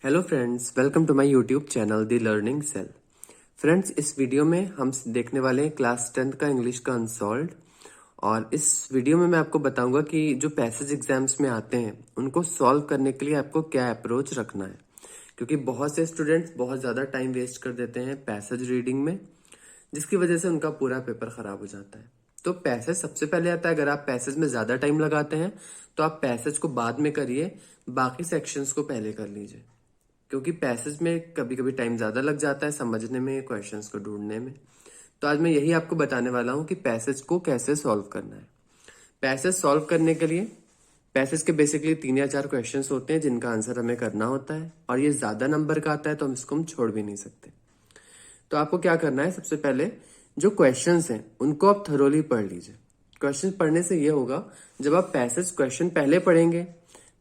Hello friends, welcome to my YouTube channel the learning cell. Friends, इस video में हम देखने वाले हैं क्लास 10th का इंग्लिश का अनसॉल्व्ड। और इस वीडियो में मैं आपको बताऊंगा कि जो पैसेज एग्जाम्स में आते हैं उनको सॉल्व करने के लिए आपको क्या अप्रोच रखना है, क्योंकि बहुत से स्टूडेंट्स बहुत ज़्यादा टाइम वेस्ट कर देते हैं पैसेज रीडिंग में, जिसकी वजह से उनका पूरा पेपर खराब हो जाता है। तो पैसेज सबसे पहले आता है। अगर आप पैसेज में ज़्यादा टाइम लगाते हैं तो आप पैसेज को बाद में करिए, बाकी सेक्शंस को पहले कर लीजिए, क्योंकि पैसेज में कभी कभी टाइम ज़्यादा लग जाता है समझने में, क्वेश्चंस को ढूंढने में। तो आज मैं यही आपको बताने वाला हूँ कि पैसेज को कैसे सॉल्व करना है। पैसेज सॉल्व करने के लिए पैसेज के बेसिकली 3 या 4 क्वेश्चंस होते हैं जिनका आंसर हमें करना होता है, और ये ज़्यादा नंबर का आता है तो हम छोड़ भी नहीं सकते। तो आपको क्या करना है, सबसे पहले जो क्वेश्चंस हैं उनको आप थरोली पढ़ लीजिए। क्वेश्चन पढ़ने से ये होगा, जब आप पैसेज क्वेश्चन पहले पढ़ेंगे,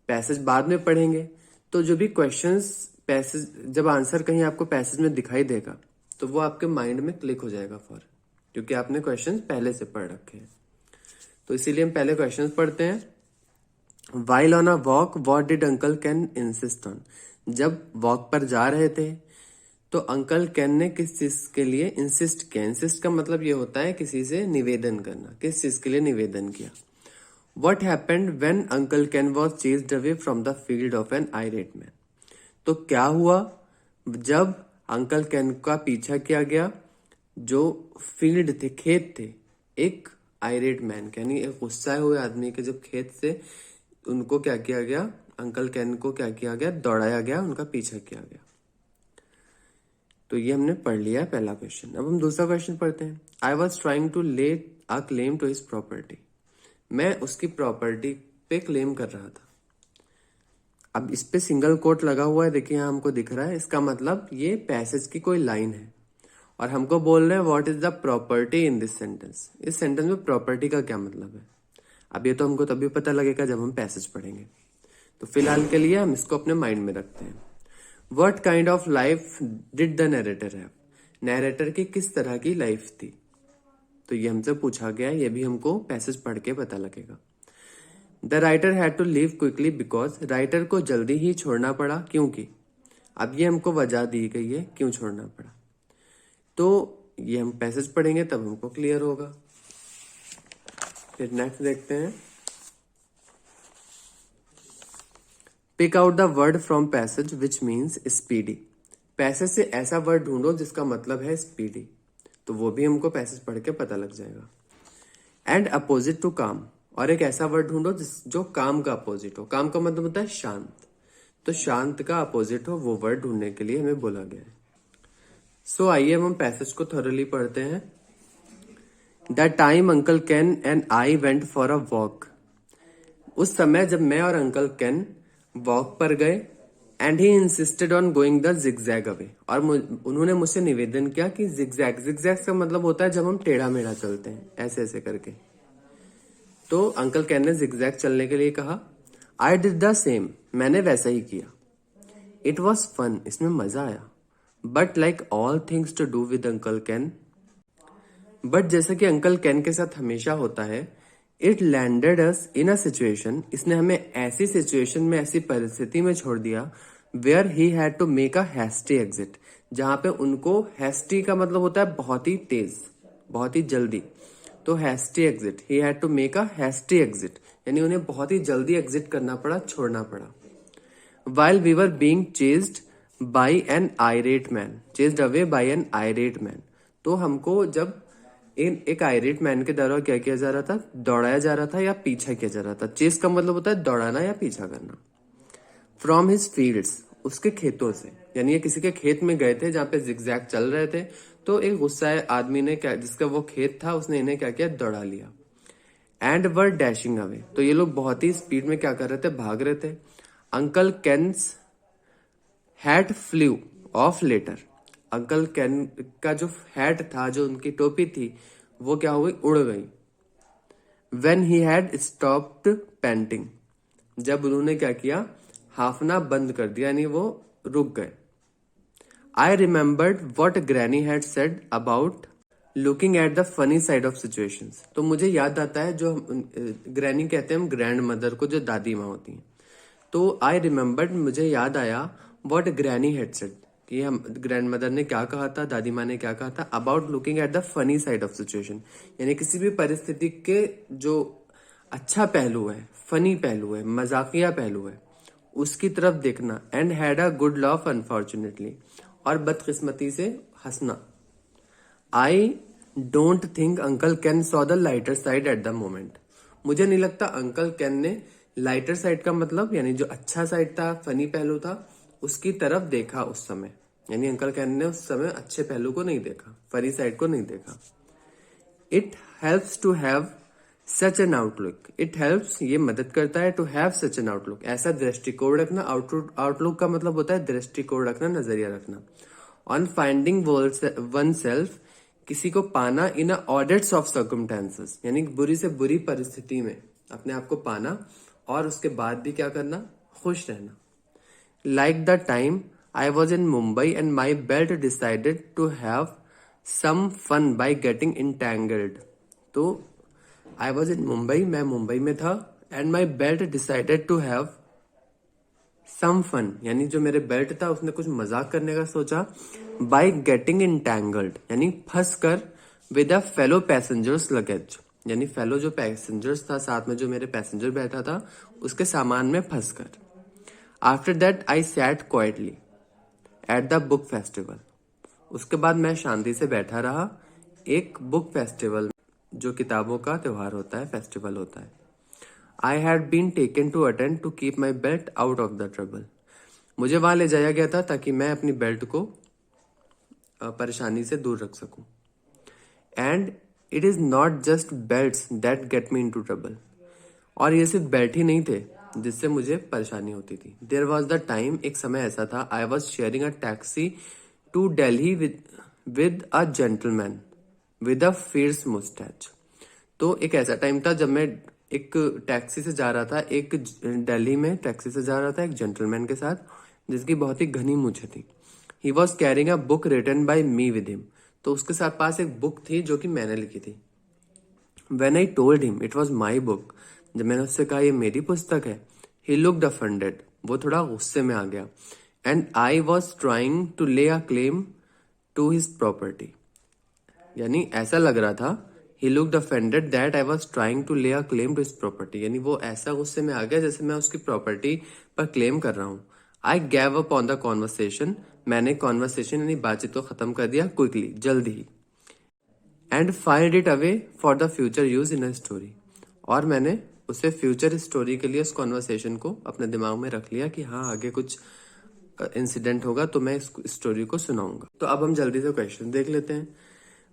पैसेज बाद में पढ़ेंगे, तो जो भी क्वेश्चंस पैसेज, जब आंसर कहीं आपको पैसेज में दिखाई देगा तो वो आपके माइंड में क्लिक हो जाएगा क्योंकि आपने क्वेश्चंस पहले से पढ़ रखे हैं। तो इसीलिए हम पहले क्वेश्चंस पढ़ते हैं। While on a walk what did uncle can insist on. जब वॉक पर जा रहे थे तो अंकल कैन ने किस चीज के लिए इंसिस्ट किया। इंसिस्ट का मतलब ये होता है किसी से निवेदन करना, किस चीज के लिए निवेदन किया। What happened when Uncle Ken was chased away from the field of an irate man? तो क्या हुआ जब अंकल कैन का पीछा किया गया, जो फील्ड थे, खेत थे, एक आयरेट मैन यानी एक गुस्साए हुए आदमी के जब खेत से उनको क्या किया गया, अंकल कैन को क्या किया गया, दौड़ाया गया, उनका पीछा किया गया। तो ये हमने पढ़ लिया है पहला क्वेश्चन। अब हम दूसरा क्वेश्चन पढ़ते हैं। आई was trying to lay a claim to his property. मैं उसकी प्रॉपर्टी पे क्लेम कर रहा था। अब इस पे सिंगल कोट लगा हुआ है, देखिए यहाँ हमको दिख रहा है। इसका मतलब ये पैसेज की कोई लाइन है और हमको बोल रहे हैं what is the property in this sentence. इस सेंटेंस में प्रॉपर्टी का क्या मतलब है, अब ये तो हमको तभी पता लगेगा जब हम पैसेज पढ़ेंगे। तो फिलहाल के लिए हम इसको अपने माइंड में रखते हैं। What kind of life did the narrator have. Narrator की किस तरह की लाइफ थी, तो ये हमसे पूछा गया है। ये भी हमको पैसेज पढ़ के पता लगेगा। The writer had to leave quickly because. Writer को जल्दी ही छोड़ना पड़ा क्योंकि। अब ये हमको वजह दी गई है क्यों छोड़ना पड़ा, तो ये हम पैसेज पढ़ेंगे तब हमको क्लियर होगा। फिर नेक्स्ट देखते हैं। Pick out the word from passage which means speedy. Passage से ऐसा वर्ड ढूंढो जिसका मतलब है स्पीडी, तो वो भी हमको पैसेज पढ़ के पता लग जाएगा। एंड अपोजिट टू काम। और एक ऐसा वर्ड ढूंढो जो काम का अपोजिट हो। काम का मतलब होता है शांत, तो शांत का अपोजिट हो वो वर्ड ढूंढने के लिए हमें बोला गया है। सो आइए हम पैसेज को थोरली पढ़ते हैं। The time uncle can and I went for a walk. उस समय जब मैं और अंकल कैन वॉक पर गए, and he insisted on going the zigzag away. और उन्होंने मुझसे निवेदन किया कि जिगजैग, जिगजैग का मतलब होता है जब हम टेढ़ा मेढ़ा चलते हैं, ऐसे ऐसे करके। तो अंकल कैन ने जिगजैग चलने के लिए कहा। आई डिड द सेम, मैंने वैसा ही किया। इट वॉज फन, इसमें मजा आया। But like all things to do with uncle Ken. But जैसा कि अंकल कैन के साथ हमेशा होता है, it landed us in a situation. इसने हमें ऐसी सिचुएशन में, ऐसी परिस्थिति में छोड़ दिया where he had to make a hasty exit. जहां पे उनको, हैस्टी का मतलब होता है बहुत ही तेज, बहुत ही जल्दी। तो hasty exit, he had to make a hasty exit, यानी उन्हें बहुत ही जल्दी एग्जिट करना पड़ा, छोड़ना पड़ा। While we were being chased by an irate man, chased away by an irate man. तो हमको जब एक आयरेट मैन के द्वारा क्या किया जा रहा था, दौड़ाया जा रहा था या पीछा किया जा रहा था। चेज का मतलब होता है दौड़ाना या पीछा करना। फ्रॉम हिज फील्ड्स, उसके खेतों से, यानी ये किसी के खेत में गए थे जहां पे जिगजैग चल रहे थे। तो एक गुस्साए आदमी ने क्या, जिसका वो खेत था, उसने इन्हें क्या किया, दौड़ा लिया। एंड वर डैशिंग अवे, तो ये लोग बहुत ही स्पीड में क्या कर रहे थे, भाग रहे थे। Uncle Ken's hat flew off later. Uncle Ken का जो हैट था, जो उनकी टोपी थी, वो क्या हो गई, उड़ गई। When he had stopped painting, जब उन्होंने क्या किया, हाफना बंद कर दिया, यानी वो रुक गए। I remembered what granny had said about looking at the funny side of situations. तो मुझे याद आता है, जो ग्रैनी कहते हैं हम ग्रैंड मदर को, जो दादी माँ होती हैं। तो आई रिमेम्बर्ड, मुझे याद आया, वॉट ग्रैनी हैड सेड, कि हम ग्रैंड मदर ने क्या कहा था, दादी माँ ने क्या कहा था, about looking at the funny side of situation, यानी किसी भी परिस्थिति के जो अच्छा पहलू है, फनी पहलू है, मजाकिया पहलू है, उसकी तरफ देखना। And had a good love unfortunately, और बदकिस्मती से हंसना। I don't think uncle can saw the lighter side at the moment, मुझे नहीं लगता अंकल कैन ने लाइटर साइड का मतलब यानी जो अच्छा साइड था, फनी पहलू था, उसकी तरफ देखा उस समय। यानी अंकल कैन ने उस समय अच्छे पहलू को नहीं देखा, फनी साइड को नहीं देखा। It helps to have such an outlook, it helps ये मदद करता है, to have such an outlook ऐसा दृष्टिकोण रखना। आउटलुक का मतलब होता है दृष्टिकोण रखना, नजरिया रखना। ऑन फाइंडिंग वन सेल्फ, किसी को पाना, इन ऑडिट्स ऑफ सर्कमस्टेंसेस, यानी बुरी से बुरी परिस्थिति में अपने आप को पाना, और उसके बाद भी क्या करना, खुश रहना। Like the time I was in Mumbai and my belt decided to have some fun by getting entangled. तो आई वॉज इन मुंबई, मैं मुंबई में था, and my belt decided to have some fun, यानी जो मेरे बेल्ट था उसने कुछ मजाक करने का सोचा। बाई गेटिंग इंटेंगल्ड, यानी फंस कर, with a fellow passengers luggage, यानी फेलो जो पैसेंजर्स था, साथ में जो मेरे पैसेंजर बैठा था, उसके सामान में फंस कर। After that I sat quietly at the book festival, उसके बाद मैं शांति से बैठा रहा एक बुक फेस्टिवल, जो किताबों का त्योहार होता है, फेस्टिवल होता है। I had been taken to attend to keep my belt out of the trouble, मुझे वहां ले जाया गया था ताकि मैं अपनी बेल्ट को परेशानी से दूर रख सकूं। And it is not just belts that get me into trouble, और ये सिर्फ बेल्ट ही नहीं थे जिससे मुझे परेशानी होती थी। देयर वॉज द टाइम, एक समय ऐसा था, I was sharing a taxi to Delhi with a gentleman with a fierce moustache. तो एक ऐसा टाइम था जब मैं एक टैक्सी से जा रहा था, एक दिल्ली में टैक्सी से जा रहा था एक जेंटलमैन के साथ, जिसकी बहुत ही घनी मूछें थी। He was carrying a book written by me with him, तो उसके साथ पास एक बुक थी जो कि मैंने लिखी थी। When I told him it was my book, जब मैंने उससे कहा ये मेरी पुस्तक है, ही लुक्ड अफेंडेड, वो थोड़ा गुस्से में आ गया। And I was trying to lay a claim to his property, यानी ऐसा लग रहा था, he looked offended that I was trying to lay a claim to his property, यानी वो ऐसा गुस्से में आ गया जैसे मैं उसकी प्रॉपर्टी पर क्लेम कर रहा हूँ। I gave up on the conversation, मैंने कॉन्वर्सेशन यानी बातचीत को खत्म कर दिया क्विकली, जल्द ही। And filed it away for the future use in a story, और मैंने उसे फ्यूचर स्टोरी के लिए उस कॉन्वर्सेशन को अपने दिमाग में रख लिया कि हाँ आगे कुछ इंसिडेंट होगा तो मैं इस स्टोरी को सुनाऊंगा। तो अब हम जल्दी से क्वेश्चन देख लेते हैं।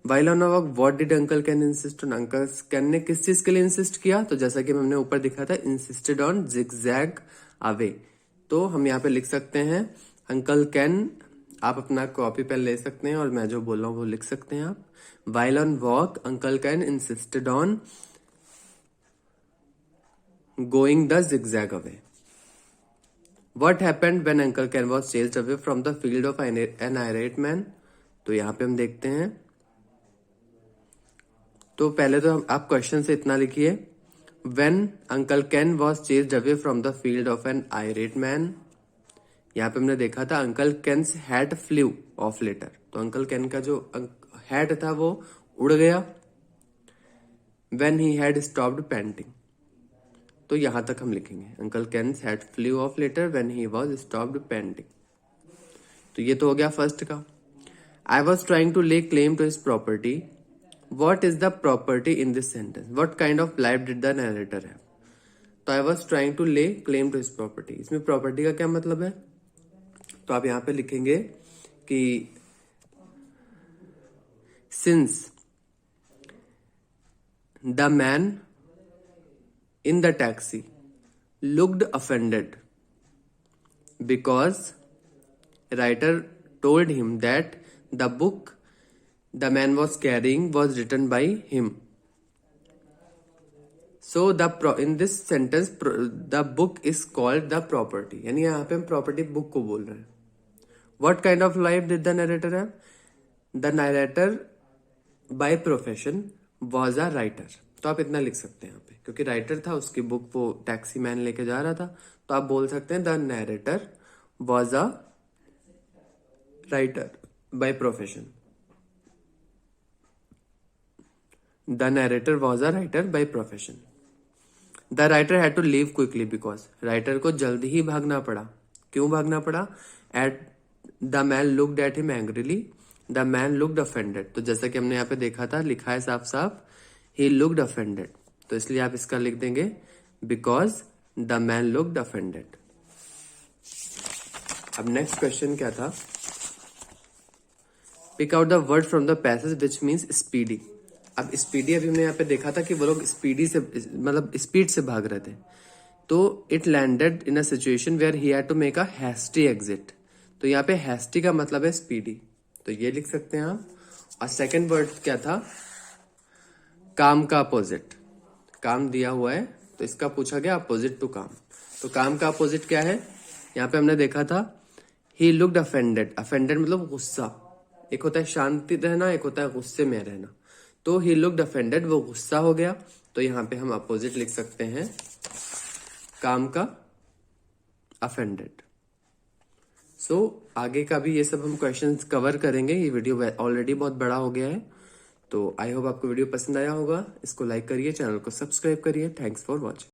While on a walk what did uncle can insist on, uncle can ने किस चीज के लिए इंसिस्ट किया, तो जैसा कि हमने ऊपर दिखा था, इंसिस्टेड ऑन जिगजैग अवे। तो हम यहाँ पे लिख सकते हैं अंकल कैन, आप अपना कॉपी पेन ले सकते हैं और मैं जो बोल रहा हूँ वो लिख सकते हैं आप। While on walk uncle can insisted on going the zigzag away. What happened when Uncle Ken was chased away from the field of an irate man? तो यहाँ पे हम देखते हैं, तो पहले तो आप क्वेश्चन से इतना लिखिए, When Uncle Ken was chased away from the field of an irate man, यहाँ पे हमने देखा था Uncle Ken's hat flew off later, तो Uncle Ken का जो hat था वो उड़ गया। When he had stopped panting, तो यहां तक हम लिखेंगे uncle Ken's had flew off later when he was stopped painting. तो ये तो हो गया फर्स्ट का। I was trying to lay claim to his property, what is the property in this sentence, what kind of life did the narrator have. तो I was trying to lay claim to his property, इसमें property का क्या मतलब है, तो आप यहां पे लिखेंगे कि since the man in the taxi looked offended because writer told him that the book the man was carrying was written by him. So in this sentence the book is called the property, यानी यहाँ पे हम property book को बोल रहे हैं। What kind of life did the narrator have? The narrator by profession was a writer, तो आप इतना लिख सकते हैं यहाँ पे, क्योंकि राइटर था, उसकी बुक वो टैक्सी मैन लेके जा रहा था, तो आप बोल सकते हैं the narrator was a writer by profession. The narrator was a writer by profession. The writer had to leave quickly because writer को जल्दी ही भागना पड़ा। क्यों भागना पड़ा? At the man looked at him angrily. The man looked offended. तो जैसा कि हमने यहाँ पे देखा था, लिखा है साफ साफ, ही लुक्ड अफेंडेड, तो इसलिए आप इसका लिख देंगे because the man looked offended. अब नेक्स्ट क्वेश्चन क्या था? Pick out the word from the passage which means speedy. अब स्पीडी अभी मैं यहाँ पे देखा था कि वो लोग स्पीडी से मतलब स्पीड से भाग रहे थे। तो it landed in a situation where he had to make a hasty exit. तो यहाँ पे हैस्टी का मतलब है स्पीडी, तो ये लिख सकते हैं आप। और सेकंड वर्ड क्या था? काम का अपोजिट। काम दिया हुआ है तो इसका पूछा गया अपोजिट टू काम। तो काम का अपोजिट क्या है? यहाँ पे हमने देखा था ही लुक्ड अफेंडेड। अफेंडेड मतलब गुस्सा। एक होता है शांति रहना, एक होता है गुस्से में रहना। तो ही लुक्ड अफेंडेड, वो गुस्सा हो गया। तो यहाँ पे हम अपोजिट लिख सकते हैं काम का अफेंडेड। सो आगे का भी ये सब हम क्वेश्चंस कवर करेंगे। ये वीडियो ऑलरेडी बहुत बड़ा हो गया है, तो आई होप आपको वीडियो पसंद आया होगा। इसको लाइक करिए, चैनल को सब्सक्राइब करिए। Thanks for watching.